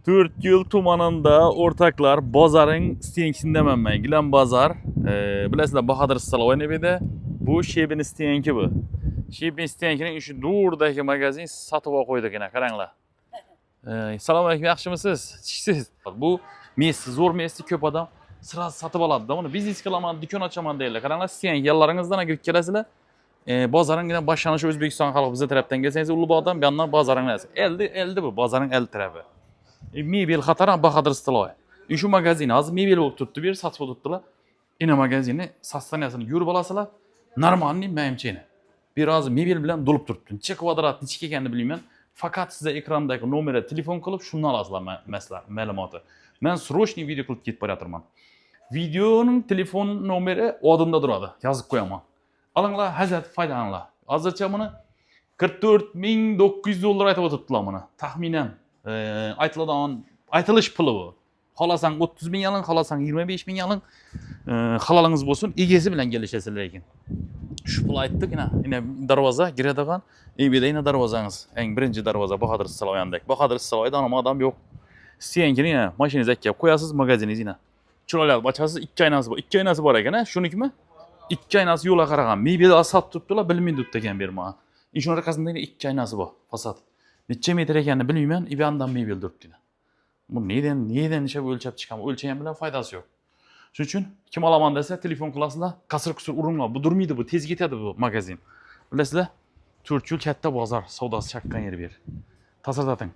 Türkyıl tumanında ortaklar bozarın isteyenkinden ben Gilan Bazar. Bilesizler Bahadır Salavay nebede. Bu Şebin isteyenki bu. Şebin isteyenkinin şu durdaki magazin satıp koyduk yine karangla. Selamun aleyküm, yaxshimisiz? Siz. Bu messi, zor messi köp adam sıra satıp aladı da bunu biznes kılaman, dükkan açaman deyirler. Karangla isteyen yerlaringizdan girip kelasizlar. Bazarın yine başlanışı Özbekistan halkı bize taraftan gelseniz Ulubağ'dan bir yandan bazarın neresi? Elde bu bazarın el tarafı. Mebel xataran Bahadır Salavay. Şu magazini az mebel olup tuttu bir satıp tuttular. Yine magazini sastaniyasını yürüp alasılar. Normalni memçeni. Biraz mebel bilen dolup turttu. Neçe kvadrat, neçe ekanini bilmayman. Fakat size ekrandaki nomere telefon kılıp şunu alasılar mesela ma'lumotni. Men srochniy video qilib ketib borayotirman. Videonun telefon nomeri odimda turadi. Yozib qo'yaman. Alinglar, hazat foydalaninglar. Hozircha buni 44.900 dollar aytib o'tiribdilar buni. Taxminan aytilish puli bu. Xohlasang 30.000 aling, xohlasang 25.000 aling. Halolingiz bo'lsin, egasi bilan kelishasizlar lekin. Shu pul aytdik yine darvoza giradigan, ebeda yine darvozangiz. Eng birinchi darvoza Bahadır Salavay'dek. Bahadır Salavay'da adam yok. Isteyenkini yine mashinangizni akkab qo'yasiz, magaziningizni yine. Chiroyli ochasiz, ikki oynasi bor. Ikki oynasi bor ekan, shunikimi? Ikki oynasi yo'lga qaragan. Mebel asab turibdilar, bilmaydi degan berma. Ishning orqasida yine ikki oynasi bor. Fasad. Necha metr ekanini bilmayman, ibandan mebel turibdi. Bu neden necha o'lchab chiqqan? O'lchagan bilan foydasi yo'q. Shuning uchun kim olaman desa, telefon qilasizlar, qasir-qusur uringlar. Bu durmaydi, bu tez ketadi bu magazin. Bilasizlar? Turkul katta bozor, savdosi chaqqan yer bir. Tasirdating.